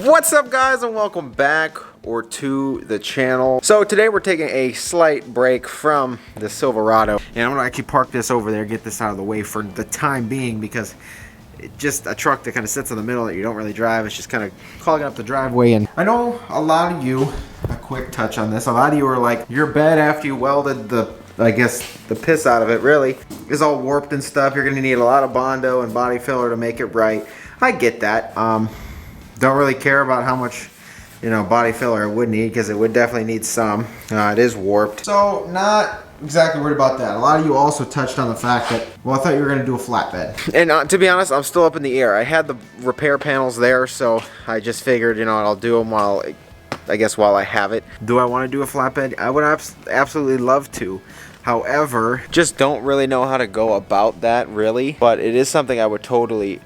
What's up, guys, and welcome back to the channel. So today we're taking a slight break from the Silverado, and I'm gonna actually park this over there, get this out of the way for the time being, because it's just a truck that kind of sits in the middle that you don't really drive. It's just kind of clogging up the driveway. And I know a lot of you, a quick touch on this, a lot of you are like, your bed after you welded the piss out of it really is all warped and stuff. You're gonna need a lot of Bondo and body filler to make it right. I get that. Don't really care about how much, body filler it would need, because it would definitely need some. It is warped. So not exactly worried about that. A lot of you also touched on the fact that, well, I thought you were gonna do a flatbed. And to be honest, I'm still up in the air. I had the repair panels there, so I just figured, I'll do them while I have it. Do I want to do a flatbed? I would absolutely love to. However, just don't really know how to go about that, really. But it is something I would totally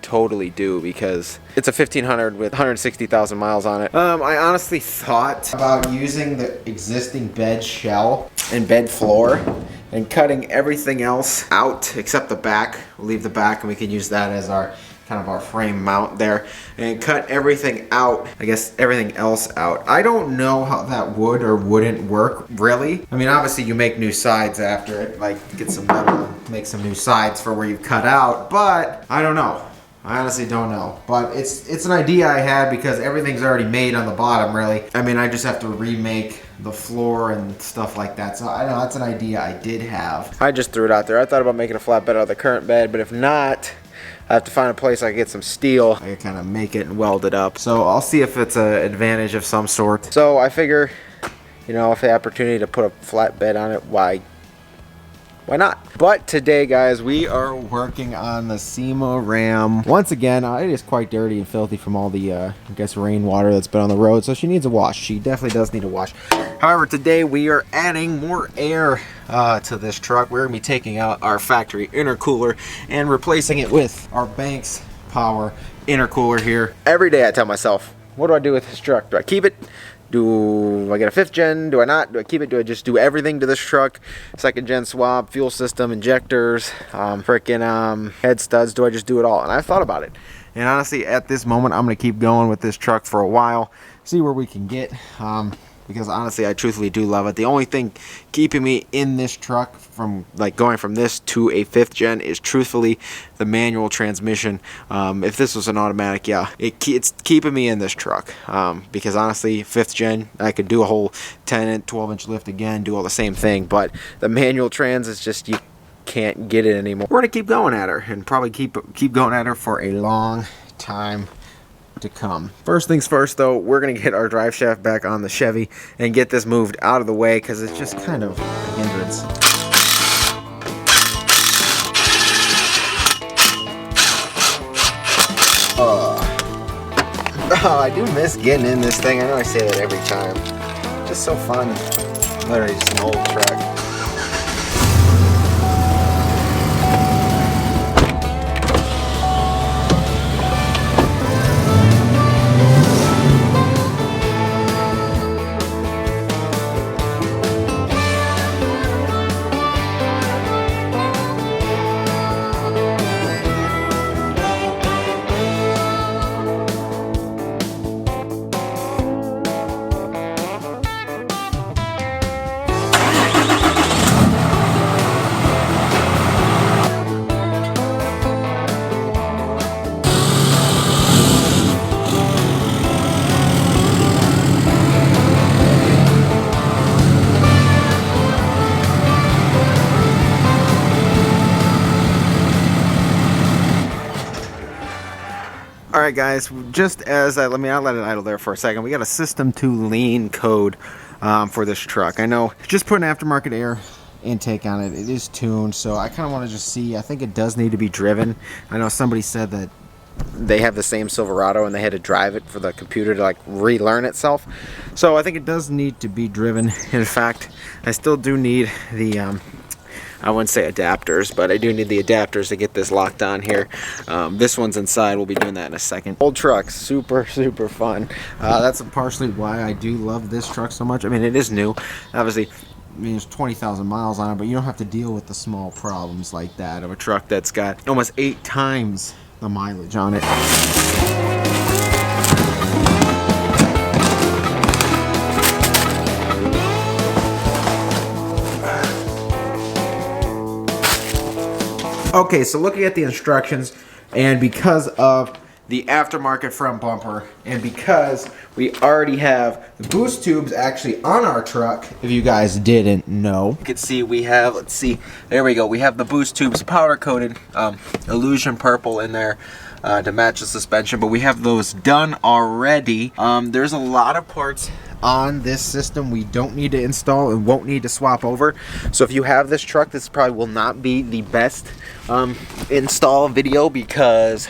do, because it's a 1500 with 160,000 miles on it. I honestly thought about using the existing bed shell and bed floor and cutting everything else out except the back. We'll leave the back and we can use that as our kind of our frame mount there, and cut everything out, everything else out. I don't know how that would or wouldn't work, really. I mean, obviously you make new sides after it, like get some metal, make some new sides for where you cut out, but I don't know. I honestly don't know, but it's an idea I had, because everything's already made on the bottom, really. I mean, I just have to remake the floor and stuff like that. So I know that's an idea I did have. I just threw it out there. I thought about making a flatbed out of the current bed, but if not, I have to find a place I can get some steel. I can kind of make it and weld it up. So I'll see if it's an advantage of some sort. So I figure, if the opportunity to put a flatbed on it, why not? But today, guys, we are working on the Sema Ram. Once again, it is quite dirty and filthy from all the, rainwater that's been on the road. So she needs a wash. She definitely does need a wash. However, today we are adding more air to this truck. We're gonna be taking out our factory intercooler and replacing it with our Banks Power intercooler here. Every day I tell myself, what do I do with this truck? Do I keep it? Do I get a 5th gen? Do I not? Do I keep it? Do I just do everything to this truck? 2nd gen swap, fuel system, injectors, head studs. Do I just do it all? And I've thought about it. And honestly, at this moment, I'm going to keep going with this truck for a while, see where we can get. Because honestly, I truthfully do love it. The only thing keeping me in this truck from going from this to a 5th gen is truthfully the manual transmission. If this was an automatic, yeah, it's keeping me in this truck. Because honestly, 5th gen, I could do a whole 10 and 12-inch lift again, do all the same thing. But the manual trans is just, you can't get it anymore. We're gonna keep going at her, and probably keep going at her for a long time to come. First things first, though, we're gonna get our drive shaft back on the Chevy and get this moved out of the way, because it's just kind of a hindrance. Oh, I do miss getting in this thing. I know I say that every time. Just so fun. Literally just an old truck. Alright, guys, just as let me not let it idle there for a second. We got a System 2 lean code for this truck. I know, just put an aftermarket air intake on it. It is tuned, so I kind of want to just see. I think it does need to be driven. I know somebody said that they have the same Silverado and they had to drive it for the computer to relearn itself. So I think it does need to be driven. In fact, I still do need the I wouldn't say adapters, but I do need the adapters to get this locked on here. This one's inside. We'll be doing that in a second. Old truck, super fun. That's partially why I do love this truck so much. I mean, it is new, obviously. I mean, there's 20,000 miles on it, but you don't have to deal with the small problems like that of a truck that's got almost 8 times the mileage on it. Okay, so looking at the instructions, and because of the aftermarket front bumper, and because we already have the boost tubes actually on our truck, if you guys didn't know, you can see we have, let's see, there we go, we have the boost tubes powder coated, illusion purple in there to match the suspension, but we have those done already. There's a lot of parts on this system we don't need to install and won't need to swap over. So if you have this truck, this probably will not be the best install video, because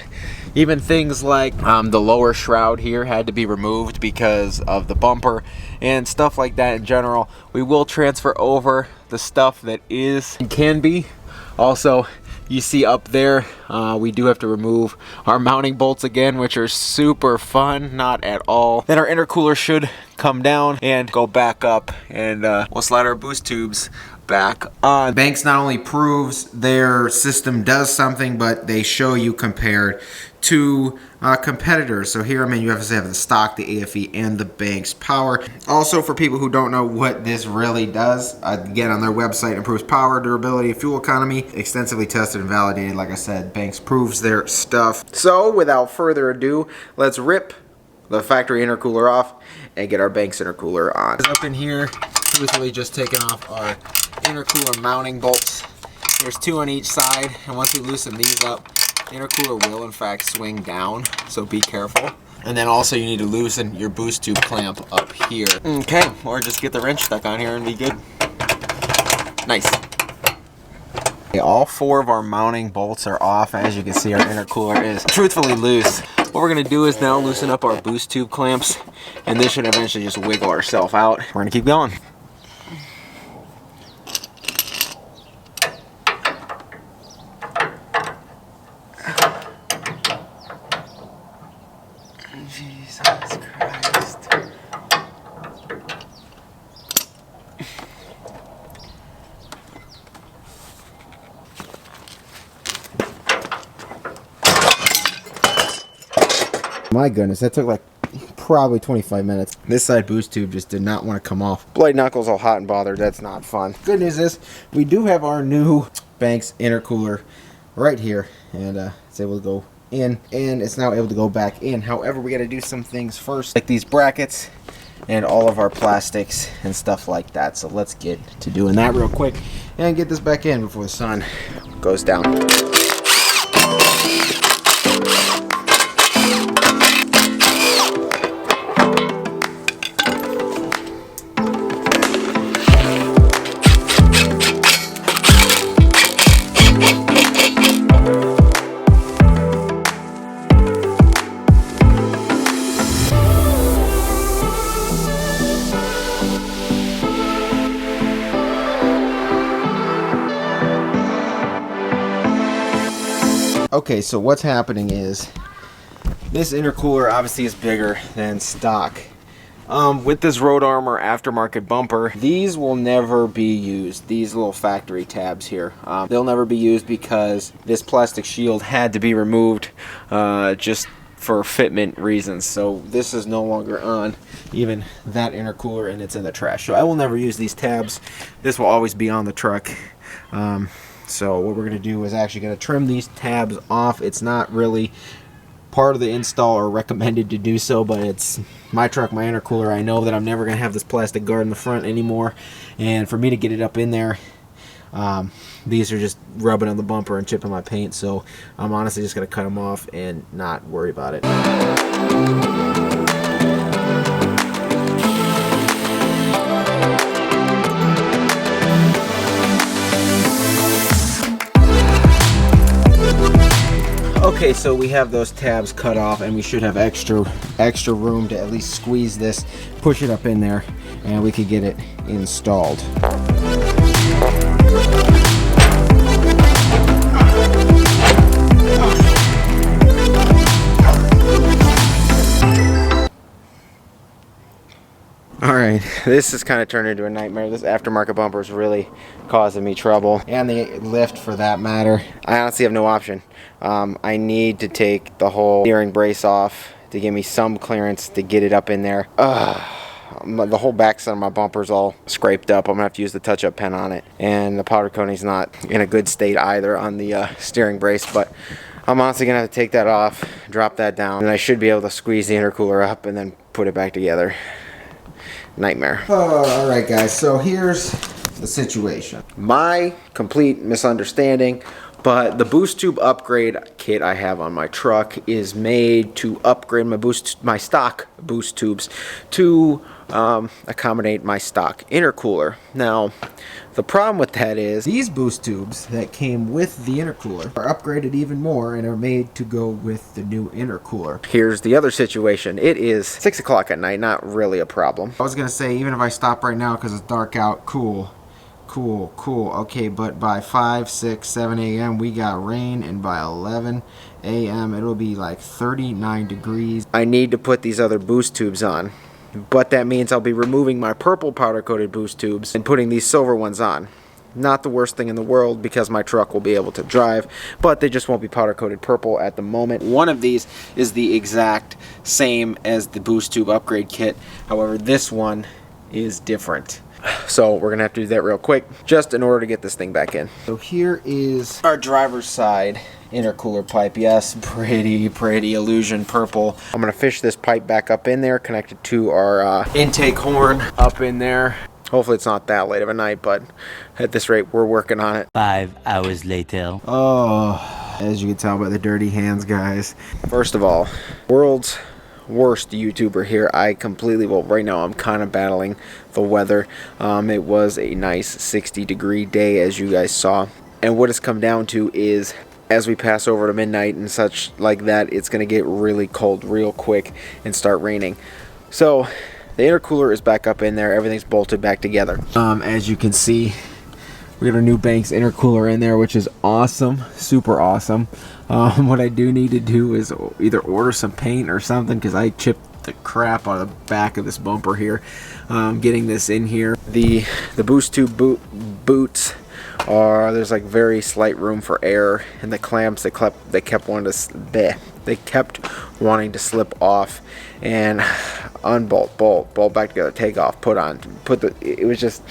even things like the lower shroud here had to be removed because of the bumper and stuff like that in general. We will transfer over the stuff that is and can be. Also, you see up there, we do have to remove our mounting bolts again, which are super fun, not at all. Then our intercooler should come down and go back up, and we'll slide our boost tubes back on. Banks not only proves their system does something, but they show you compared to competitors. So here, I mean, you have to have the stock, the AFE, and the Banks power. Also, for people who don't know what this really does, again, on their website, improves power, durability, fuel economy, extensively tested and validated. Like I said, Banks proves their stuff. So without further ado, let's rip the factory intercooler off and get our Banks intercooler on. Up in here, truthfully just taking off our intercooler mounting bolts. There's 2 on each side, and once we loosen these up, the intercooler will in fact swing down, so be careful. And then also you need to loosen your boost tube clamp up here. Okay, or just get the wrench stuck on here and be good. Nice. Okay, all 4 of our mounting bolts are off. As you can see, our intercooler is truthfully loose. What we're gonna do is now loosen up our boost tube clamps, and this should eventually just wiggle ourselves out. We're gonna keep going. Jesus Christ. My goodness, that took like probably 25 minutes. This side boost tube just did not want to come off. Blade knuckles all hot and bothered. That's not fun. Good news is we do have our new Banks intercooler right here, and it's able to go in, and it's now able to go back in. However, we got to do some things first, like these brackets and all of our plastics and stuff like that. So let's get to doing that real quick and get this back in before the sun goes down. Okay, so what's happening is this intercooler obviously is bigger than stock. With this Road Armor aftermarket bumper, these will never be used. These little factory tabs here, they'll never be used because this plastic shield had to be removed just for fitment reasons. So this is no longer on even that intercooler, and it's in the trash. So I will never use these tabs. This will always be on the truck. So what we're going to do is actually going to trim these tabs off. It's not really part of the install or recommended to do so, but it's my truck, my intercooler. I know that I'm never going to have this plastic guard in the front anymore, and for me to get it up in there, these are just rubbing on the bumper and chipping my paint, so I'm honestly just going to cut them off and not worry about it. Okay, so we have those tabs cut off, and we should have extra room to at least squeeze this, push it up in there, and we could get it installed. Alright, this has kind of turned into a nightmare. This aftermarket bumper is really causing me trouble. And the lift, for that matter. I honestly have no option. I need to take the whole steering brace off to give me some clearance to get it up in there. the whole backside of my bumper's all scraped up. I'm gonna have to use the touch-up pen on it, and the powder coating's not in a good state either on the steering brace, but I'm honestly gonna have to take that off, drop that down, and I should be able to squeeze the intercooler up and then put it back together. Nightmare. All right, guys, so here's the situation. My complete misunderstanding, but the boost tube upgrade kit I have on my truck is made to upgrade my stock boost tubes to accommodate my stock intercooler. Now, the problem with that is these boost tubes that came with the intercooler are upgraded even more and are made to go with the new intercooler. Here's the other situation. It is 6 o'clock at night, not really a problem. I was gonna say, even if I stop right now because it's dark out, cool. Okay, but by 5, 6, 7 a.m. we got rain, and by 11 a.m. it'll be like 39 degrees. I need to put these other boost tubes on, but that means I'll be removing my purple powder coated boost tubes and putting these silver ones on. Not the worst thing in the world because my truck will be able to drive, but they just won't be powder coated purple at the moment. One of these is the exact same as the boost tube upgrade kit. However, this one is different. So we're gonna have to do that real quick just in order to get this thing back in. So here is our driver's side intercooler pipe. Yes, pretty illusion purple. I'm gonna fish this pipe back up in there, connected to our intake horn up in there. Hopefully it's not that late of a night, but at this rate we're working on it. 5 hours later. Oh, as you can tell by the dirty hands, guys. First of all, world's worst YouTuber here. Well, right now I'm kind of battling the weather. It was a nice 60-degree day, as you guys saw, and what it's come down to is as we pass over to midnight and such like that, it's gonna get really cold real quick and start raining. So the intercooler is back up in there, everything's bolted back together. As you can see, we got our new Banks intercooler in there, which is awesome, super awesome. What I do need to do is either order some paint or something, because I chipped the crap out of the back of this bumper here. Getting this in here. The boost tube boots are, there's like very slight room for air, and the clamps they kept wanting to slip off, and unbolt, bolt back together, take off, put on, it was just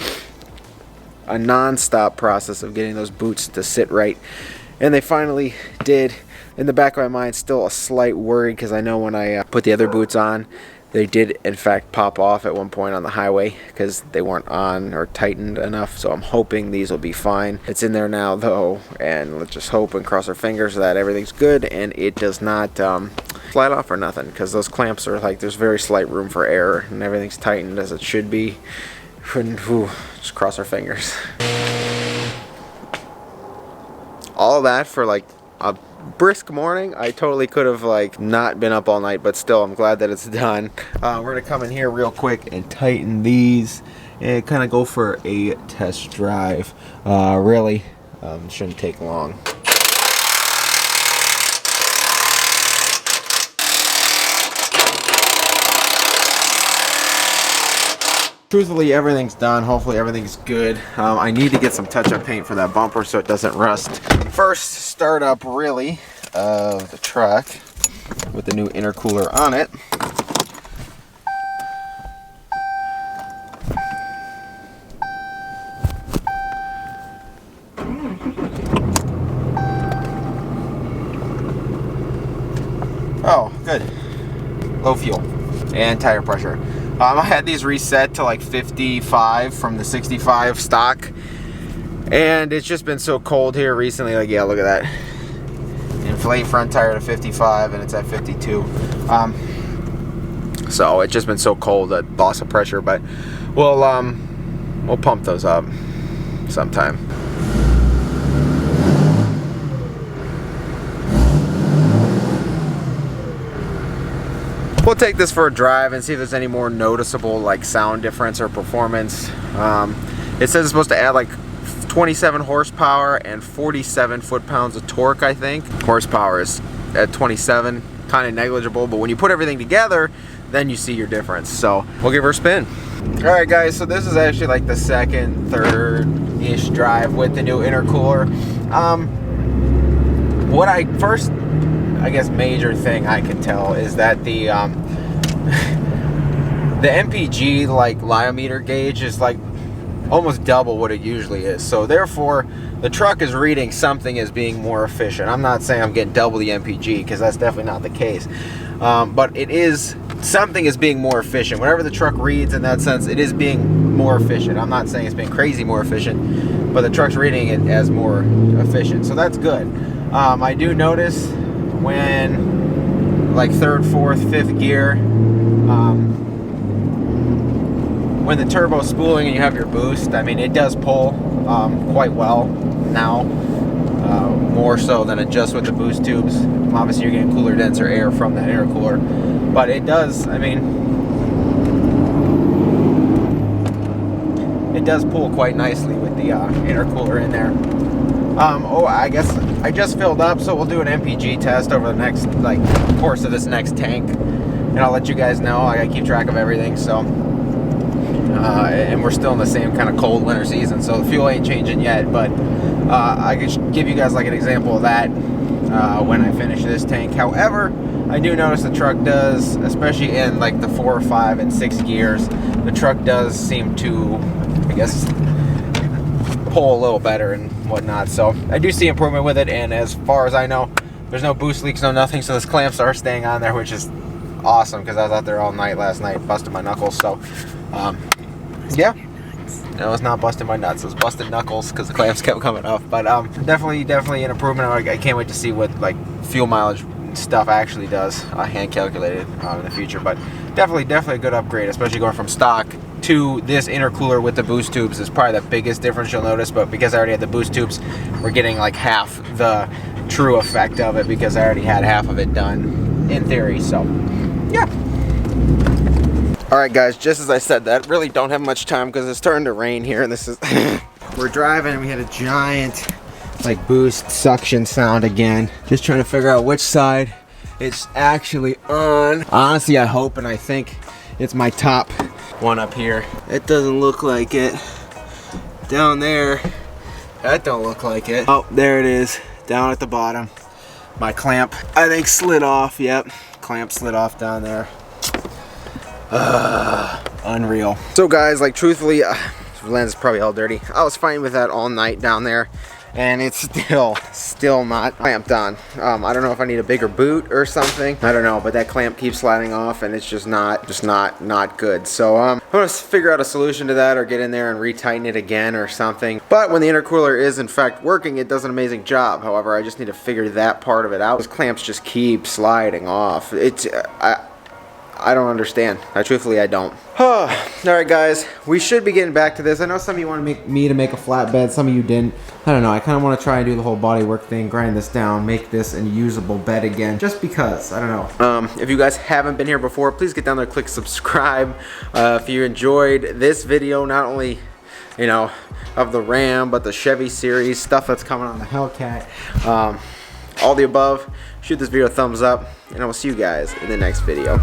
a non-stop process of getting those boots to sit right, and they finally did. In the back of my mind, still a slight worry, because I know when I put the other boots on, they did in fact pop off at one point on the highway because they weren't on or tightened enough. So I'm hoping these will be fine. It's in there now though, and let's just hope and cross our fingers that everything's good and it does not slide off or nothing, because those clamps are like, there's very slight room for air and everything's tightened as it should be. Just cross our fingers. All of that for like a brisk morning. I totally could have like not been up all night, but still I'm glad that it's done. We're gonna come in here real quick and tighten these and kind of go for a test drive. Really shouldn't take long. Truthfully, everything's done. Hopefully everything's good. I need to get some touch-up paint for that bumper so it doesn't rust. First startup really of the truck with the new intercooler on it. Oh, good. Low fuel and tire pressure. I had these reset to like 55 from the 65 stock, and it's just been so cold here recently. Like, yeah, look at that. Inflate front tire to 55 and it's at 52. So it's just been so cold that loss of pressure, but we'll pump those up sometime. We'll take this for a drive and see if there's any more noticeable like sound difference or performance. It says it's supposed to add like 27 horsepower and 47 foot-pounds of torque, I think. Horsepower is at 27, kind of negligible, but when you put everything together, then you see your difference. So we'll give her a spin. All right, guys, so this is actually like the second, third-ish drive with the new intercooler. What I first, I guess, major thing I can tell is that the the MPG like lyometer gauge is like almost double what it usually is. So therefore, the truck is reading something as being more efficient. I'm not saying I'm getting double the MPG, because that's definitely not the case. But it is, something is being more efficient. Whatever the truck reads in that sense, it is being more efficient. I'm not saying it's being crazy more efficient, but the truck's reading it as more efficient. So that's good. I do notice when like third, fourth, fifth gear, when the turbo's spooling and you have your boost, I mean, it does pull quite well now, more so than it just with the boost tubes. Obviously, you're getting cooler, denser air from that intercooler, but it does, I mean, it does pull quite nicely with the intercooler in there. Oh, I guess I just filled up, so we'll do an MPG test over the next, like, course of this next tank, and I'll let you guys know. I gotta keep track of everything, so. And we're still in the same kind of cold winter season, so the fuel ain't changing yet, but I could give you guys like an example of that when I finish this tank. However, I do notice the truck does, especially in like the 4, 5, and 6 gears, the truck does seem to, I guess, pull a little better and whatnot. So I do see improvement with it, and as far as I know, there's no boost leaks, no nothing, so those clamps are staying on there, which is awesome, because I was out there all night last night busting my knuckles. So yeah, no, it's not busting my nuts, it was busted knuckles because the clamps kept coming off. But definitely an improvement. I can't wait to see what like fuel mileage stuff actually does hand calculated in the future. But definitely a good upgrade, especially going from stock to this intercooler with the boost tubes is probably the biggest difference you'll notice. But because I already had the boost tubes, we're getting like half the true effect of it, because I already had half of it done in theory. So yeah. Alright guys, just as I said that, really don't have much time because it's starting to rain here, and this is we're driving and we had a giant like boost suction sound again. Just trying to figure out which side it's actually on. Honestly, I hope and I think it's my top one up here. It doesn't look like it. Down there, that don't look like it. Oh, there it is, down at the bottom. My clamp, I think, slid off. Yep, clamp slid off down there. Unreal. So guys, like truthfully, the lens is probably all dirty. I was fighting with that all night down there, and it's still not clamped on. I don't know if I need a bigger boot or something. I don't know, but that clamp keeps sliding off, and it's just not good. So I'm gonna figure out a solution to that, or get in there and retighten it again or something. But when the intercooler is in fact working, it does an amazing job. However, I just need to figure that part of it out. Those clamps just keep sliding off. I don't understand. Truthfully, I don't. Alright guys, we should be getting back to this. I know some of you wanted me to make a flatbed, some of you didn't. I don't know, I kind of want to try and do the whole bodywork thing, grind this down, make this a usable bed again, just because, I don't know. If you guys haven't been here before, please get down there, click subscribe. If you enjoyed this video, not only, you know, of the Ram, but the Chevy series, stuff that's coming on the Hellcat, all the above, shoot this video a thumbs up, and I will see you guys in the next video.